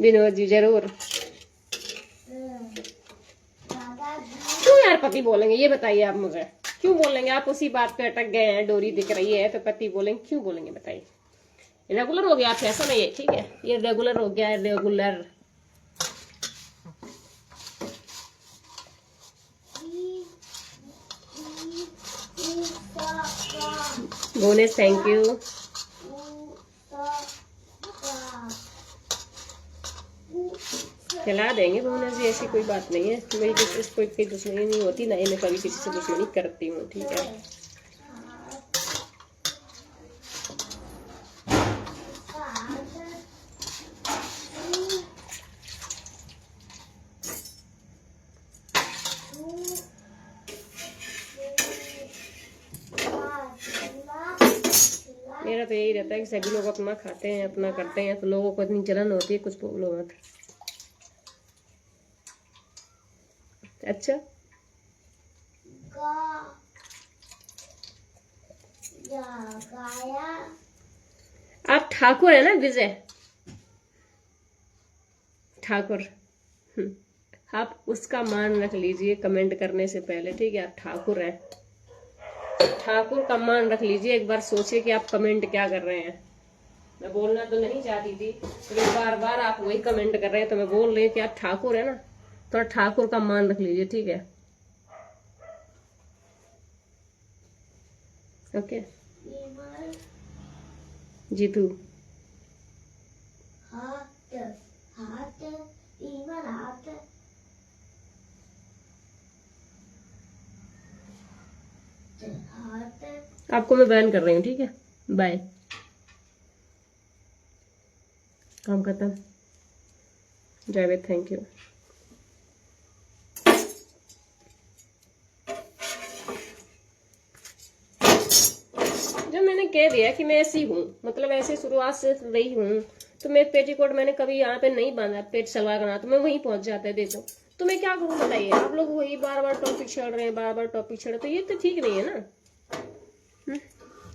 विनोद जी जरूर। क्यों यार पति बोलेंगे, ये बताइए आप मुझे, क्यों बोलेंगे? आप उसी बात पे अटक गए हैं, डोरी दिख रही है तो पति बोलेंगे, क्यों बोलेंगे बताइए? रेगुलर हो गया फैशन है ये, ठीक है, ये रेगुलर हो गया है, रेगुलर। बोनेस thank you. खिला देंगे बोनेस जी, ऐसी कोई बात नहीं है, मेरी किसी से कोई दुश्मनी नहीं होती, ना ही मैं कभी किसी से दुश्मनी करती हूँ, ठीक है। मेरा तो यही रहता है कि सभी लोग अपना खाते हैं, अपना करते हैं, तो लोगों को इतनी जलन होती है, कुछ बोलो मत। अच्छा आप ठाकुर है ना, विजय ठाकुर। आप उसका मान रख लीजिए कमेंट करने से पहले, ठीक है? आप ठाकुर हैं, ठाकुर का मान रख लीजिए। एक बार सोचिए कि आप कमेंट क्या कर रहे हैं। मैं बोलना तो नहीं चाहती थी, लेकिन बार बार आप वही कमेंट कर रहे हैं, तो मैं बोल रही हूँ कि आप ठाकुर है ना, तो ठाकुर का मान रख लीजिए, ठीक है? ओके जीतू। आपको मैं बैन कर रही हूँ, ठीक है? बाय, काम खत्म। Javed thank you. जब मैंने कह दिया कि मैं ऐसी हूँ, मतलब ऐसे शुरुआत से रही हूँ, तो मैं पेटीकोट मैंने कभी यहाँ पे नहीं बांधा, पेट सलवार का ना, तो मैं वहीं पहुंच जाता है। देखो तो मैं क्या करूँ बताइए? आप लोग वही बार बार टॉपिक छेड़ रहे हैं, बार बार टॉपिक छेड़, तो ये तो ठीक नहीं है ना।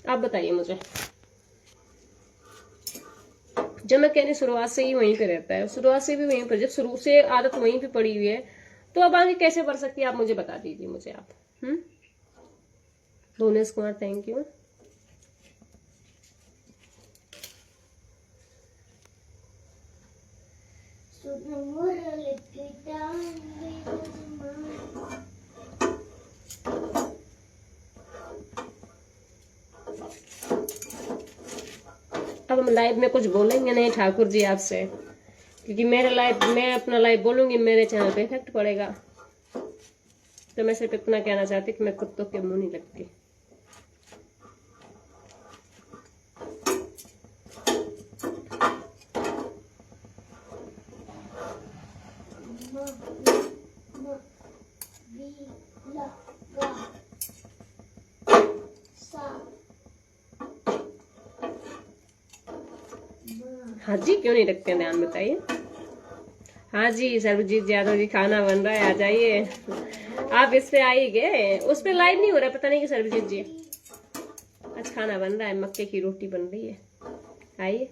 आप बताइए मुझे। जब मैं कहने शुरुआत से ही वहीं पे रहता है, शुरुआत से भी वहीं पर, जब शुरू से आदत वहीं पे पड़ी हुई है, तो अब आगे कैसे बढ़ सकती है? आप मुझे बता दीजिए मुझे आप। Bhuvnesh Kumar thank you. अब हम लाइव में कुछ बोलेंगे नहीं ठाकुर जी आपसे, क्योंकि मेरे लाइव, मैं अपना लाइव बोलूंगी, मेरे चैनल पे इफेक्ट पड़ेगा। तो मैं सिर्फ इतना कहना चाहती कि मैं कुत्तों के मुंह नहीं लगती। हाँ जी, क्यों नहीं रखते हैं ध्यान, बताइए। हाँ जी सर्वजीत यादव जी, खाना बन रहा है, आ जाइए। आप इस पे आई गए, उस पे लाइव नहीं हो रहा, पता नहीं कि सर्वजीत जी। आज खाना बन रहा है, मक्के की रोटी बन रही है, आइए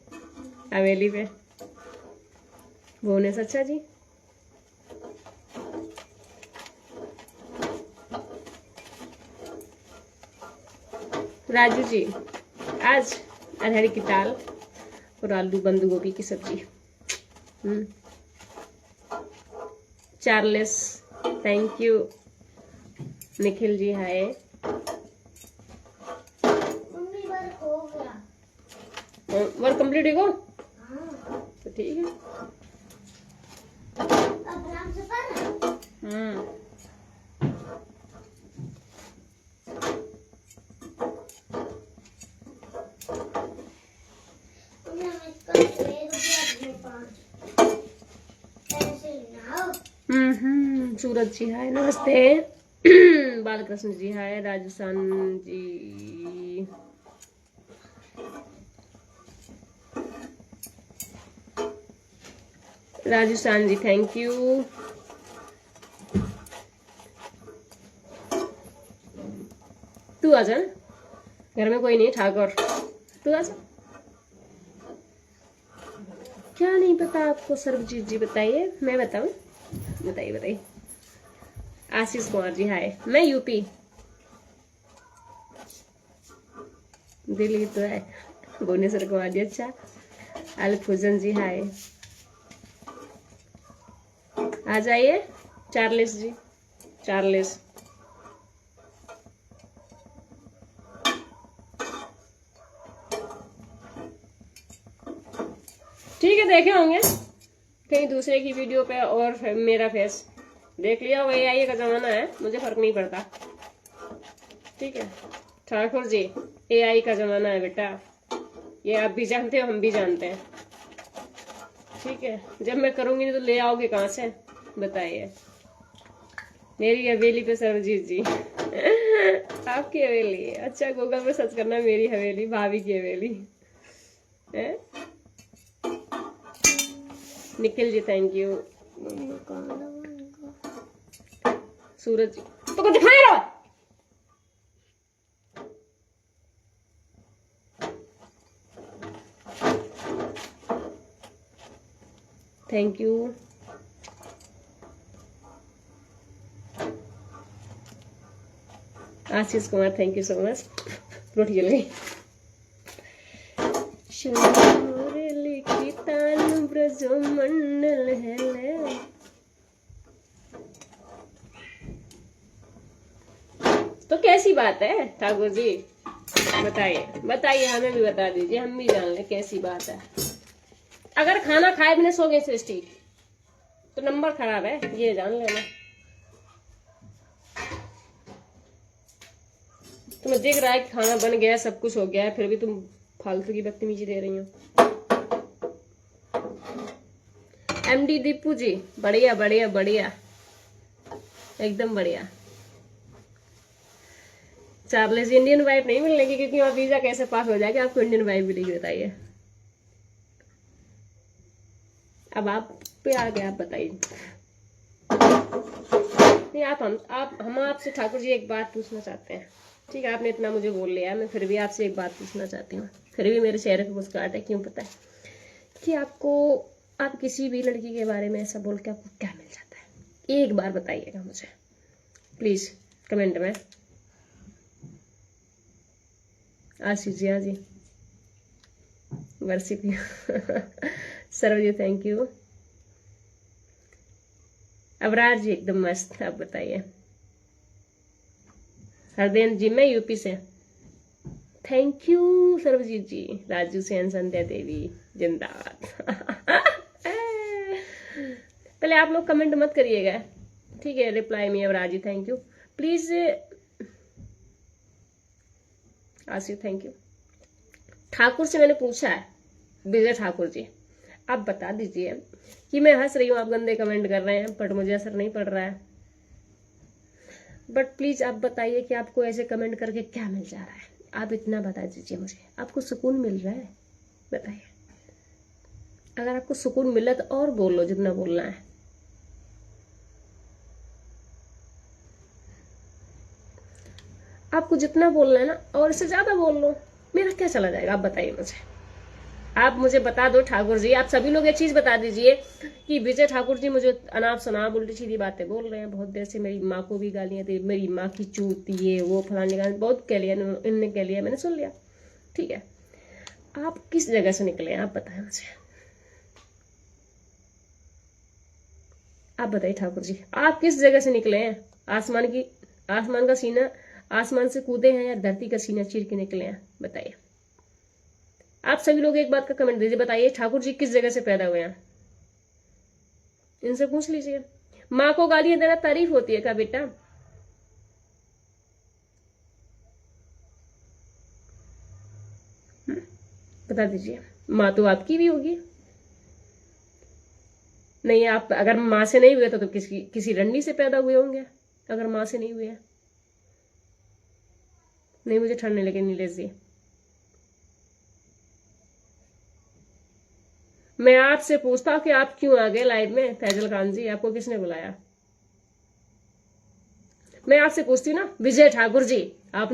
हवेली पे। भुवनेश अच्छा जी। राजू जी, आज अरहर की दाल और आलू बंद गोभी की सब्जी। Charles thank you. Nikhil ji hi. Work complete हो तो ठीक है। सूरज जी हाय, नमस्ते। Balkrishna ji hi, Rajasthan ji, Rajasthan ji thank you. तू आजा, घर में कोई नहीं ठाकुर, तू आजा। क्या नहीं पता आपको सर्वजीत जी? बताइए, मैं बताऊं? बताइए बताइए। आशीष कुमार जी हाय, मैं यूपी। दिल्ली तो है। भुवनेश्वर कुमार जी अच्छा। अलफुजन जी हाय, आ जाइए। चार्लिस जी, चार्लिस। ठीक है, देखे होंगे कहीं दूसरे की वीडियो पे और मेरा फेस देख लिया। वो AI का जमाना है, मुझे फर्क नहीं पड़ता। ठीक है ठाकुर जी, AI का जमाना है बेटा, ये आप भी जानते हो, हम भी जानते हैं। ठीक है, जब मैं करूंगी नहीं तो ले आओगे कहाँ से? बताइए। मेरी हवेली पे सर्वजीत जी आपकी हवेली? अच्छा, गूगल पे सर्च करना मेरी हवेली, भाभी की हवेली है। Nikhil ji thank you. सूरज जी तो को दिखाए रहो। Thank you. Ashish Kumar thank you so much. रोटी जल गई। मंडल है। तो कैसी बात है ठाकुर जी? बताइए बताइए, हमें भी बता दीजिए, हम भी जान ले कैसी बात है। अगर खाना खाए बिना सो गए सृष्टि तो नंबर खराब है, ये जान लेना। तुम्हें दिख रहा है कि खाना बन गया, सब कुछ हो गया है, फिर भी तुम फालतू की बदतमीजी दे रही हो। MD दीपू जी बढ़िया बढ़िया बढ़िया, एकदम बढ़िया। चार्लेस इंडियन वाइफ नहीं मिलेगी, क्योंकि वहाँ वीजा कैसे पास हो जाएगा? आपको इंडियन वाइफ मिलेगी, बताइए। अब आप पे आ गया, आप बताइए। नहीं, हम आपसे ठाकुर जी एक बात पूछना चाहते हैं। ठीक है, आपने इतना मुझे बोल लिया, मैं फिर भी आपसे एक बात पूछना चाहती हूँ। फिर भी मेरे चेहरे पे मुस्कुराहट है, क्यों पता है? कि आप किसी भी लड़की के बारे में ऐसा बोल के आपको क्या मिल जाता है? एक बार बताइएगा मुझे प्लीज कमेंट में। आशीष जी, हाँ जी, वर्षिप सरव जी थैंक यू। अवराज जी एकदम मस्त, आप बताइए। हरदेन जी, मैं यूपी से। थैंक यू सर्वजीत जी। राजू सेन, संध्या देवी जिंदाबाद पहले आप लोग कमेंट मत करिएगा, ठीक है? रिप्लाई में Avraj ji thank you please. Asif thank you. Thakur से मैंने पूछा है, विजय ठाकुर जी, आप बता दीजिए कि मैं हंस रही हूँ, आप गंदे कमेंट कर रहे हैं, बट मुझे असर नहीं पड़ रहा है। बट प्लीज आप बताइए कि आपको ऐसे कमेंट करके क्या मिल जा रहा है? आप इतना बता दीजिए मुझे, आपको सुकून मिल रहा है? बताइए। अगर आपको सुकून मिला तो और बोल लो, जितना बोलना है। आपको जितना बोलना है ना, और इससे ज्यादा बोल लो, मेरा क्या चला जाएगा? आप बताइए मुझे, आप मुझे बता दो ठाकुर जी। आप सभी लोग ये चीज बता दीजिए कि विजय ठाकुर जी मुझे अनाप शनाप उल्टी सीधी बातें बोल रहे हैं। बहुत देर से मेरी माँ को भी गालियां दी, मेरी माँ की चूत, ये वो फलाने गाली, बहुत कह लिया इनने, कह लिया, मैंने सुन लिया। ठीक है, आप किस जगह से निकले हैं? आप बताएं मुझे, आप बताइए ठाकुर जी, आप किस जगह से निकले हैं? आसमान का सीना, आसमान से कूदे हैं या धरती का सीना चीर के निकले हैं? बताइए। आप सभी लोग एक बात का कमेंट दीजिए, बताइए ठाकुर जी किस जगह से पैदा हुए हैं? इनसे पूछ लीजिए। माँ को गालियां देना तारीफ होती है क्या बेटा? बता दीजिए। माँ तो आपकी भी होगी। नहीं, आप अगर माँ से नहीं हुए तो किसी रंडी से पैदा हुए होंगे, अगर माँ से नहीं हुए हैं। नहीं, मुझे ठंड नहीं लगी नीलेश जी। मैं आपसे पूछता हूँ कि आप क्यों आ गए लाइव में? फैजल खान जी, आपको किसने बुलाया? मैं आपसे पूछती हूँ ना विजय ठाकुर जी, आपने